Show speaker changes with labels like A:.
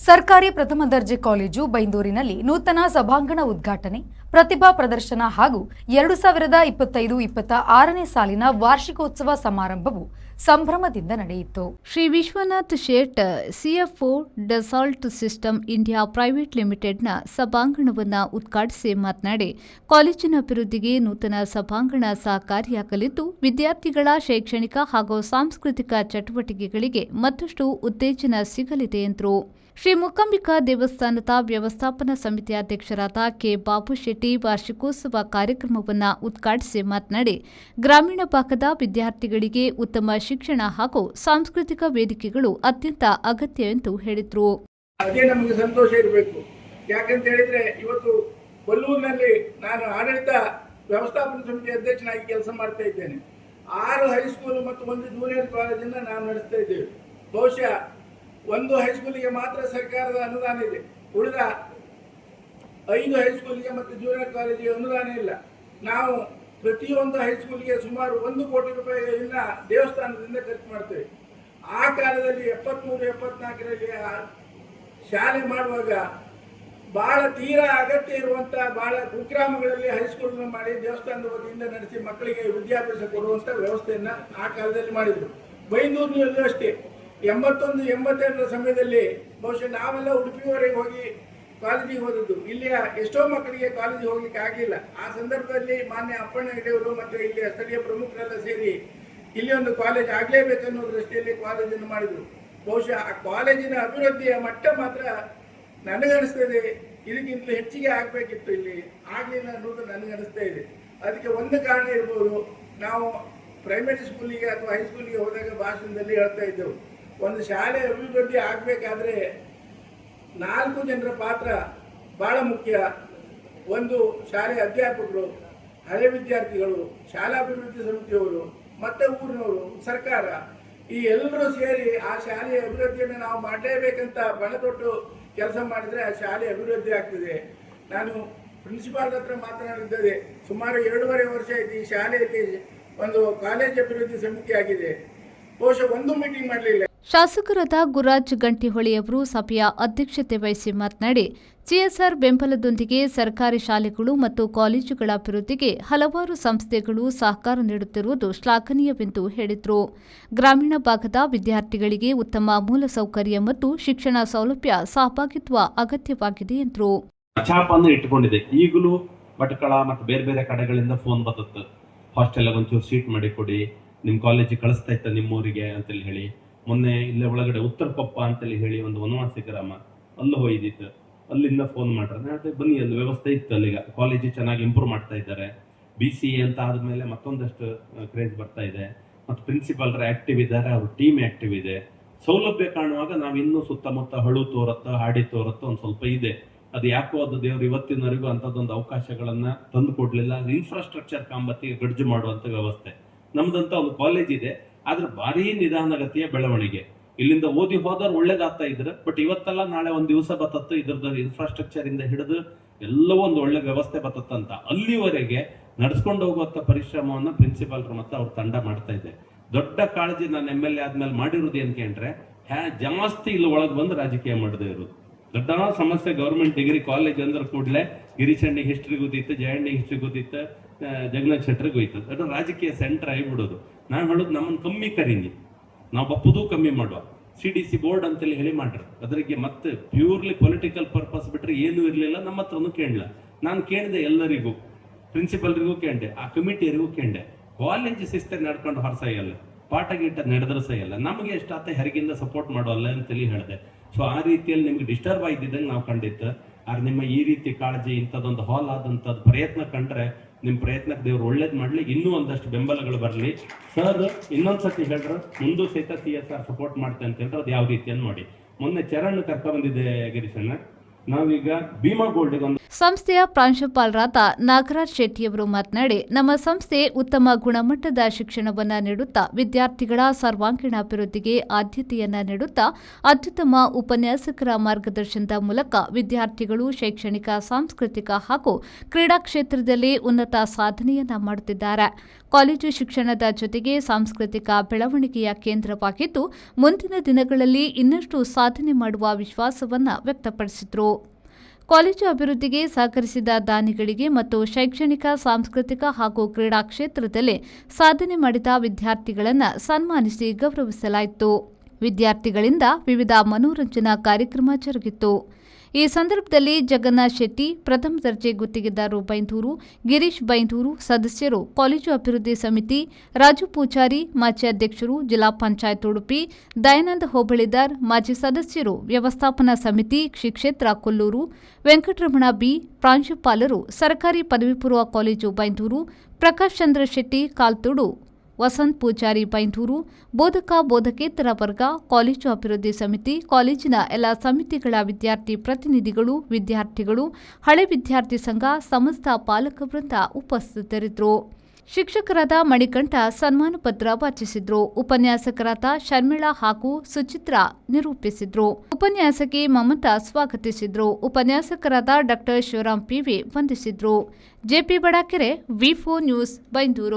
A: ಸರ್ಕಾರಿ ಪ್ರಥಮ ದರ್ಜೆ ಕಾಲೇಜು ಬೈಂದೂರಿನಲ್ಲಿ ನೂತನ ಸಭಾಂಗಣ ಉದ್ಘಾಟನೆ, ಪ್ರತಿಭಾ ಪ್ರದರ್ಶನ ಹಾಗೂ 2025-26ನೇ ಸಾಲಿನ ವಾರ್ಷಿಕೋತ್ಸವ ಸಮಾರಂಭವು ಸಂಭ್ರಮದಿಂದ ನಡೆಯಿತು. Shri Vishwanath Shet, CFO Dassault System India Private ಲಿಮಿಟೆಡ್ನ ಸಭಾಂಗಣವನ್ನು ಉದ್ಘಾಟಿಸಿ ಮಾತನಾಡಿ, ಕಾಲೇಜಿನ ಅಭಿವೃದ್ಧಿಗೆ ನೂತನ ಸಭಾಂಗಣ ಸಹಕಾರಿಯಾಗಲಿದ್ದು, ವಿದ್ಯಾರ್ಥಿಗಳ ಶೈಕ್ಷಣಿಕ ಹಾಗೂ ಸಾಂಸ್ಕೃತಿಕ ಚಟುವಟಿಕೆಗಳಿಗೆ ಮತ್ತಷ್ಟು ಉತ್ತೇಜನ ಸಿಗಲಿದೆ ಎಂದರು. ಶ್ರೀ ಮೂಕಾಂಬಿಕಾ ದೇವಸ್ಥಾನದ ವ್ಯವಸ್ಥಾಪನಾ ಸಮಿತಿ ಅಧ್ಯಕ್ಷರಾದ ಕೆ. ಬಾಬು ಶೆಟ್ಟಿ ವಾರ್ಷಿಕೋತ್ಸವ ಕಾರ್ಯಕ್ರಮವನ್ನು ಉದ್ಘಾಟಿಸಿ ಮಾತನಾಡಿ, ಗ್ರಾಮೀಣ ಭಾಗದ ವಿದ್ಯಾರ್ಥಿಗಳಿಗೆ ಉತ್ತಮ ಶಿಕ್ಷಣ ಹಾಗೂ ಸಾಂಸ್ಕೃತಿಕ ವೇದಿಕೆಗಳು ಅತ್ಯಂತ ಅಗತ್ಯ ಎಂದು ಹೇಳಿದರು.
B: ಅದೇ ನಮಗೆ ಸಂತೋಷ ಇರಬೇಕು. ಯಾಕಂತ ಹೇಳಿದ್ರೆ ಇವತ್ತು ಕೊಲ್ಲೂರಿನಲ್ಲಿ ನಾನು ಆಡಳಿತ ವ್ಯವಸ್ಥಾಪನಾ ಸಮಿತಿ ಅಧ್ಯಕ್ಷನಾಗಿ ಕೆಲಸ ಮಾಡ್ತಾ ಇದ್ದೇನೆ. 6 ಹೈಸ್ಕೂಲ್ ಮತ್ತು 1 ಜೂನಿಯರ್ ಕಾಲೇಜನ್ನು ನಾವು ನಡೆಸ್ತಾ ಇದ್ದೇವೆ. ಬಹುಶಃ 1 ಹೈಸ್ಕೂಲಿಗೆ ಮಾತ್ರ ಸರ್ಕಾರದ ಅನುದಾನ ಇದೆ, ಉಳಿದ 5 ಹೈಸ್ಕೂಲಿಗೆ ಮತ್ತು ಜೂನಿಯರ್ ಕಾಲೇಜಿಗೆ ಅನುದಾನ ಇಲ್ಲ. ನಾವು ಪ್ರತಿಯೊಂದು ಹೈಸ್ಕೂಲಿಗೆ ಸುಮಾರು 1 ಕೋಟಿ ರೂಪಾಯಿಗಳನ್ನ ದೇವಸ್ಥಾನದಿಂದ ಖರ್ಚು ಮಾಡ್ತೇವೆ. ಆ ಕಾಲದಲ್ಲಿ 73-74ರಲ್ಲಿ ಶಾಲೆ ಮಾಡುವಾಗ ಬಹಳ ತೀರಾ ಅಗತ್ಯ ಇರುವಂಥ ಬಹಳ ಕುಗ್ರಾಮಗಳಲ್ಲಿ ಹೈಸ್ಕೂಲ್ನ ಮಾಡಿ ದೇವಸ್ಥಾನದ ವತಿಯಿಂದ ನಡೆಸಿ ಮಕ್ಕಳಿಗೆ ವಿದ್ಯಾಭ್ಯಾಸ ಕೊಡುವಂಥ ವ್ಯವಸ್ಥೆಯನ್ನು ಆ ಕಾಲದಲ್ಲಿ ಮಾಡಿದರು. ಬೈಂದೂರಿನಲ್ಲೂ ಅಷ್ಟೇ 81-82ರ ಸಮಯದಲ್ಲಿ ಬಹುಶಃ ನಾವೆಲ್ಲ ಉಡುಪಿಯವರೆಗೆ ಹೋಗಿ ಕಾಲೇಜಿಗೆ ಹೋದದ್ದು. ಇಲ್ಲಿಯ ಎಷ್ಟೋ ಮಕ್ಕಳಿಗೆ ಕಾಲೇಜಿಗೆ ಹೋಗ್ಲಿಕ್ಕೆ ಆಗಲಿಲ್ಲ. ಆ ಸಂದರ್ಭದಲ್ಲಿ ಮಾನ್ಯ ಅಪ್ಪಣ್ಣ ಹೆಗಡೆಯವರು ಮತ್ತು ಇಲ್ಲಿಯ ಸ್ಥಳೀಯ ಪ್ರಮುಖರೆಲ್ಲ ಸೇರಿ ಇಲ್ಲಿ ಒಂದು ಕಾಲೇಜ್ ಆಗಲೇಬೇಕನ್ನೋ ದೃಷ್ಟಿಯಲ್ಲಿ ಕಾಲೇಜನ್ನು ಮಾಡಿದರು. ಬಹುಶಃ ಆ ಕಾಲೇಜಿನ ಅಭಿವೃದ್ಧಿಯ ಮಟ್ಟ ಮಾತ್ರ ನನಗನಿಸ್ತದೆ ಇದಕ್ಕಿಂತಲೂ ಹೆಚ್ಚಿಗೆ ಆಗಬೇಕಿತ್ತು, ಇಲ್ಲಿ ಆಗಲಿಲ್ಲ ಅನ್ನೋದು ನನಗನಿಸ್ತಾ ಇದೆ. ಅದಕ್ಕೆ ಒಂದು ಕಾರಣ ಇರ್ಬೋದು, ನಾವು ಪ್ರೈಮರಿ ಸ್ಕೂಲಿಗೆ ಅಥವಾ ಹೈಸ್ಕೂಲಿಗೆ ಹೋದಾಗ ಭಾಷಣದಲ್ಲಿ ಹೇಳ್ತಾ ಇದ್ದೆವು, ಒಂದು ಶಾಲೆ ಅಭಿವೃದ್ಧಿ ಆಗಬೇಕಾದ್ರೆ 4 ಜನರ ಪಾತ್ರ ಭಾಳ ಮುಖ್ಯ. ಒಂದು ಶಾಲೆ ಅಧ್ಯಾಪಕರು, ಹಳೆ ವಿದ್ಯಾರ್ಥಿಗಳು, ಶಾಲಾಭಿವೃದ್ಧಿ ಸಮಿತಿಯವರು, ಮತ್ತು ಊರಿನವರು, ಸರ್ಕಾರ, ಈ ಎಲ್ಲರೂ ಸೇರಿ ಆ ಶಾಲೆಯ ಅಭಿವೃದ್ಧಿಯನ್ನು ನಾವು ಮಾಡಲೇಬೇಕಂತ ಬಣತೊಟ್ಟು ಕೆಲಸ ಮಾಡಿದರೆ ಆ ಶಾಲೆ ಅಭಿವೃದ್ಧಿ ಆಗ್ತದೆ. ನಾನು ಪ್ರಿನ್ಸಿಪಾಲ್ ಹತ್ರ ಮಾತನಾಡಿದ್ದೆ, ಸುಮಾರು 2.5 ವರ್ಷ ಆಯಿತು ಈ ಶಾಲೆಯಲ್ಲಿ ಒಂದು ಕಾಲೇಜ್ ಅಭಿವೃದ್ಧಿ ಸಮಿತಿ ಆಗಿದೆ. ಬಹುಶಃ ಒಂದು ಮೀಟಿಂಗ್ ಮಾಡಲಿಲ್ಲ.
A: ಶಾಸಕರಾದ ಗುರುರಾಜ್ ಗಂಟಿಹೊಳಿಯವರು ಸಭೆಯ ಅಧ್ಯಕ್ಷತೆ ವಹಿಸಿ ಮಾತನಾಡಿ, ಸಿಎಸ್ಆರ್ ಬೆಂಬಲದೊಂದಿಗೆ ಸರ್ಕಾರಿ ಶಾಲೆಗಳು ಮತ್ತು ಕಾಲೇಜುಗಳ ಅಭಿವೃದ್ಧಿಗೆ ಹಲವಾರು ಸಂಸ್ಥೆಗಳು ಸಹಕಾರ ನೀಡುತ್ತಿರುವುದು ಶ್ಲಾಘನೀಯವೆಂದು ಹೇಳಿದರು. ಗ್ರಾಮೀಣ ಭಾಗದ ವಿದ್ಯಾರ್ಥಿಗಳಿಗೆ ಉತ್ತಮ ಮೂಲಸೌಕರ್ಯ ಮತ್ತು ಶಿಕ್ಷಣ ಸೌಲಭ್ಯ ಸಹಭಾಗಿತ್ವ ಅಗತ್ಯವಾಗಿದೆ ಎಂದರು.
C: ಇಟ್ಟುಕೊಂಡಿದೆ ಈಗಲೂ ಭಟ್ಕಳ ಮತ್ತು ಬೇರೆ ಬೇರೆ ಕಡೆಗಳಿಂದ ಫೋನ್ ಬರುತ್ತೆ, ಹಾಸ್ಟೆಲ್ ಒಂಚೂರು ಸೀಟ್ ಮಾಡಿ ಕೊಡಿ, ನಿಮ್ಮ ಕಾಲೇಜಿಗೆ ಕಳಿಸ್ತಾ ಇತ್ತ ನಿಮ್ಮೂರಿಗೆ ಅಂತೇಳಿ ಹೇಳಿ. ಮೊನ್ನೆ ಇಲ್ಲೇ ಒಳಗಡೆ ಉತ್ತರ ಕೊಪ್ಪ ಅಂತೇಳಿ ಹೇಳಿ ಒಂದು ವನವಾಸಿ ಗ್ರಾಮ, ಅಲ್ಲೂ ಹೋಯ್ದಿತ್ತು, ಅಲ್ಲಿಂದ ಫೋನ್ ಮಾಡ್ರೆ ಬನ್ನಿ, ಅಲ್ಲಿ ವ್ಯವಸ್ಥೆ ಇತ್ತು, ಅಲ್ಲಿಗ ಕಾಲೇಜು ಚೆನ್ನಾಗಿ ಇಂಪ್ರೂವ್ ಮಾಡ್ತಾ ಇದ್ದಾರೆ. BCA ಅಂತ ಆದಮೇಲೆ ಮತ್ತೊಂದಷ್ಟು ಕ್ರೇಜ್ ಬರ್ತಾ ಇದೆ, ಮತ್ತು ಪ್ರಿನ್ಸಿಪಾಲ್ರ ಆಕ್ಟಿವ್ ಇದ್ದಾರೆ, ಅವ್ರ ಟೀಮ್ ಆಕ್ಟಿವ್ ಇದೆ. ಸೌಲಭ್ಯ ಕಾಣುವಾಗ ನಾವು ಇನ್ನೂ ಸುತ್ತಮುತ್ತ ಹಳು ತೋರತ್ತ ಹಾಡಿ ತೋರತ್ತ ಒಂದು ಸ್ವಲ್ಪ ಇದೆ. ಅದು ಯಾಕೋ ಅದು ದೇವ್ರು ಇವತ್ತಿನವರೆಗೂ ಅಂಥದ್ದೊಂದು ಅವಕಾಶಗಳನ್ನ ತಂದು ಕೊಡ್ಲಿಲ್ಲ. ಇನ್ಫ್ರಾಸ್ಟ್ರಕ್ಚರ್ ಕಾಂಬತ್ತಿಗೆ ಗಡ್ಜು ಮಾಡುವಂಥ ವ್ಯವಸ್ಥೆ ನಮ್ದಂತ ಒಂದು ಕಾಲೇಜ್ ಇದೆ, ಆದ್ರೆ ಭಾರಿ ನಿಧಾನಗತಿಯ ಬೆಳವಣಿಗೆ. ಇಲ್ಲಿಂದ ಓದಿ ಹೋದವ್ರು ಒಳ್ಳೇದಾಗ್ತಾ ಇದ್ರು, ಬಟ್ ಇವತ್ತಲ್ಲ ನಾಳೆ ಒಂದು ದಿವಸ ಬತ್ತತ್ತು ಇದ್ರದ್ದು ಇನ್ಫ್ರಾಸ್ಟ್ರಕ್ಚರ್ ಇಂದ ಹಿಡಿದು ಎಲ್ಲವೂ ಒಂದು ಒಳ್ಳೆ ವ್ಯವಸ್ಥೆ ಬತ್ತಂತ ಅಲ್ಲಿವರೆಗೆ ನಡ್ಸ್ಕೊಂಡು ಹೋಗುವಂತ ಪರಿಶ್ರಮವನ್ನ ಪ್ರಿನ್ಸಿಪಾಲ್ರು ಮತ್ತೆ ಅವ್ರ ತಂಡ ಮಾಡ್ತಾ ಇದೆ. ದೊಡ್ಡ ಕಾಳಜಿ ನಾನು MLA ಆದ್ಮೇಲೆ ಮಾಡಿರೋದು ಏನ್ ಕೇಳ್ರೆ, ಜಾಸ್ತಿ ಇಲ್ಲಿ ಒಳಗೆ ಬಂದು ರಾಜಕೀಯ ಮಾಡದೇ ಇರೋದು. ದೊಡ್ಡ ಸಮಸ್ಯೆ ಗೌರ್ಮೆಂಟ್ ಡಿಗ್ರಿ ಕಾಲೇಜ್ ಅಂದ್ರೆ ಕೂಡಲೇ ಗಿರೀಶಣ್ಣಿಗೆ ಹಿಸ್ಟ್ರಿ ಗೊತ್ತಿತ್ತು, ಜಯಣ್ಣಿಗೆ ಹಿಸ್ಟ್ರಿ ಗೊತ್ತಿತ್ತು, ಜಗನ್ನಾಥ್ ಶೆಟ್ಟರ್ಗೆ ಹೋಯ್ತು. ಅದು ರಾಜಕೀಯ ಸೆಂಟರ್ ಆಗಿಬಿಡೋದು. ನಾನು ಹೇಳೋದು ನಮ್ಮನ್ನು ಕಮ್ಮಿ ಕರೀನಿ, ನಾವು ಬಪ್ಪುದು ಕಮ್ಮಿ ಮಾಡುವ. CDC ಬೋರ್ಡ್ ಅಂತೇಳಿ ಹೇಳಿ ಮಾಡ್ರಿ, ಅದರಿಗೆ ಮತ್ತೆ ಪ್ಯೂರ್ಲಿ ಪೊಲಿಟಿಕಲ್ ಪರ್ಪಸ್ ಬಿಟ್ರೆ ಏನೂ ಇರಲಿಲ್ಲ. ನಮ್ಮ ಹತ್ರನು ಕೇಳಲ್ಲ. ನಾನು ಕೇಳಿದೆ ಎಲ್ಲರಿಗೂ, ಪ್ರಿನ್ಸಿಪಲ್ರಿಗೂ ಕೇಳಿದೆ, ಆ ಕಮಿಟಿಯರಿಗೂ ಕೇಳಿದೆ. ಕಾಲೇಜ್ ಶಿಸ್ತಾಗಿ ನಡ್ಕೊಂಡು ಹೊರಸಾಯಲ್ಲ, ಪಾಠ ಗೀಟ ನಡೆದ್ರೆ ಸಹಿಯಲ್ಲ, ನಮಗೆ ಎಷ್ಟಾತ ಹೆರಿಗಿಂದ ಸಪೋರ್ಟ್ ಮಾಡೋಲ್ಲ ಅಂತೇಳಿ ಹೇಳಿದೆ. ಸೊ ಆ ರೀತಿಯಲ್ಲಿ ನಿಮ್ಗೆ ಡಿಸ್ಟರ್ಬ್ ಆಗಿದ್ದಂಗೆ ನಾವು ಕಂಡಿತ್ತು. ಆದ್ರೆ ನಿಮ್ಮ ಈ ರೀತಿ ಕಾಳಜಿ, ಇಂಥದ್ದೊಂದು ಹಾಲ್ ಆದಂಥದ್ದು ಪ್ರಯತ್ನ ಕಂಡ್ರೆ ನಿಮ್ಮ ಪ್ರಯತ್ನಕ್ಕೆ ದೇವ್ರು ಒಳ್ಳೇದು ಮಾಡಲಿ, ಇನ್ನೂ ಒಂದಷ್ಟು ಬೆಂಬಲಗಳು ಬರಲಿ. ಸರ್ ಇನ್ನೊಂದ್ಸತಿ ಹೇಳ್ರೆ ಮುಂದೂ ಸಹಿತ CSR ಸಪೋರ್ಟ್ ಮಾಡ್ತೆ ಅಂತ ಹೇಳಿದ್ರೆ ಅದು ಯಾವ ರೀತಿಯನ್ನು ಮಾಡಿ. ಮೊನ್ನೆ ಚರಣ್ ಕರ್ಕ ಬಂದಿದ್ದೆ ಗಿರೀಶಣ್ಣ, ನಾವೀಗ ಭೀಮಾ ಗೋಲ್ಡ್ಗೆ ಒಂದು
A: ಸಂಸ್ಥೆಯ ಪ್ರಾಂಶುಪಾಲರಾದ ನಾಗರಾಜ್ ಶೆಟ್ಟಿಯವರು ಮಾತನಾಡಿ, ನಮ್ಮ ಸಂಸ್ಥೆ ಉತ್ತಮ ಗುಣಮಟ್ಟದ ಶಿಕ್ಷಣವನ್ನು ನೀಡುತ್ತಾ ವಿದ್ಯಾರ್ಥಿಗಳ ಸರ್ವಾಂಗೀಣ ಅಭಿವೃದ್ಧಿಗೆ ಆದ್ಯತೆಯನ್ನು ನೀಡುತ್ತಾ ಅತ್ಯುತ್ತಮ ಉಪನ್ಯಾಸಕರ ಮಾರ್ಗದರ್ಶನದ ಮೂಲಕ ವಿದ್ಯಾರ್ಥಿಗಳು ಶೈಕ್ಷಣಿಕ, ಸಾಂಸ್ಕೃತಿಕ ಹಾಗೂ ಕ್ರೀಡಾ ಕ್ಷೇತ್ರದಲ್ಲಿ ಉನ್ನತ ಸಾಧನೆಯನ್ನ ಮಾಡುತ್ತಿದ್ದಾರೆ. ಕಾಲೇಜು ಶಿಕ್ಷಣದ ಜೊತೆಗೆ ಸಾಂಸ್ಕೃತಿಕ ಬೆಳವಣಿಗೆಯ ಕೇಂದ್ರವಾಗಿದ್ದು, ಮುಂದಿನ ದಿನಗಳಲ್ಲಿ ಇನ್ನಷ್ಟು ಸಾಧನೆ ಮಾಡುವ ವಿಶ್ವಾಸವನ್ನು ವ್ಯಕ್ತಪಡಿಸಿದರು. ಕಾಲೇಜು ಅಭಿವೃದ್ಧಿಗೆ ಸಹಕರಿಸಿದ ದಾನಿಗಳಿಗೆ ಮತ್ತು ಶೈಕ್ಷಣಿಕ, ಸಾಂಸ್ಕೃತಿಕ ಹಾಗೂ ಕ್ರೀಡಾ ಕ್ಷೇತ್ರದಲ್ಲಿ ಸಾಧನೆ ಮಾಡಿದ ವಿದ್ಯಾರ್ಥಿಗಳನ್ನು ಸನ್ಮಾನಿಸಿ ಗೌರವಿಸಲಾಯಿತು. ವಿದ್ಯಾರ್ಥಿಗಳಿಂದ ವಿವಿಧ ಮನೋರಂಜನಾ ಕಾರ್ಯಕ್ರಮ ಜರುಗಿತು. ಈ ಸಂದರ್ಭದಲ್ಲಿ ಜಗನ್ನಾಥ್ ಶೆಟ್ಟಿ, ಪ್ರಥಮ ದರ್ಜೆ ಗುತ್ತಿಗೆದಾರರು ಬೈಂದೂರು, ಗಿರೀಶ್ ಬೈಂದೂರು, ಸದಸ್ಯರು, ಕಾಲೇಜು ಅಭಿವೃದ್ಧಿ ಸಮಿತಿ, ರಾಜು ಪೂಜಾರಿ, ಮಾಜಿ ಅಧ್ಯಕ್ಷರು, ಜಿಲ್ಲಾ ಪಂಚಾಯತ್ ಉಡುಪಿ, ದಯಾನಂದ ಹೋಬಳಿದಾರ್, ಮಾಜಿ ಸದಸ್ಯರು, ವ್ಯವಸ್ಥಾಪನಾ ಸಮಿತಿ, ಶ್ರೀ ಕ್ಷೇತ್ರ ಕೊಲ್ಲೂರು, ವೆಂಕಟರಮಣ ಬಿ, ಪ್ರಾಂಶುಪಾಲರು, ಸರ್ಕಾರಿ ಪದವಿ ಪೂರ್ವ ಕಾಲೇಜು ಬೈಂದೂರು, ಪ್ರಕಾಶ್ ಚಂದ್ರ ಶೆಟ್ಟಿ, ಕಾಲ್ತೋಡು, ವಸಂತ್ ಪೂಜಾರಿ ಬೈಂದೂರು, ಬೋಧಕ ಬೋಧಕೇತರ ವರ್ಗ, ಕಾಲೇಜು ಅಭಿವೃದ್ಧಿ ಸಮಿತಿ, ಕಾಲೇಜಿನ ಎಲ್ಲ ಸಮಿತಿಗಳ ವಿದ್ಯಾರ್ಥಿ ಪ್ರತಿನಿಧಿಗಳು, ವಿದ್ಯಾರ್ಥಿಗಳು, ಹಳೆ ವಿದ್ಯಾರ್ಥಿ ಸಂಘ, ಸಮಸ್ತ ಪಾಲಕ ವೃಂದ ಉಪಸ್ಥಿತರಿದ್ದರು. ಶಿಕ್ಷಕರಾದ ಮಣಿಕಂಠ ಸನ್ಮಾನ ಪತ್ರ ವಾಚಿಸಿದ್ರು. ಉಪನ್ಯಾಸಕರಾದ ಶರ್ಮಿಳಾ ಹಾಗೂ ಸುಚಿತ್ರಾ ನಿರೂಪಿಸಿದ್ರು. ಉಪನ್ಯಾಸಕಿ ಮಮತಾ ಸ್ವಾಗತಿಸಿದ್ರು. ಉಪನ್ಯಾಸಕರಾದ ಡಾ ಶಿವರಾಮ್ ಪಿವಿ ವಂದಿಸಿದ್ರು. ಜೆಪಿ ಬಡಾಕೆರೆ, ವಿ4 ನ್ಯೂಸ್, ಬೈಂದೂರು.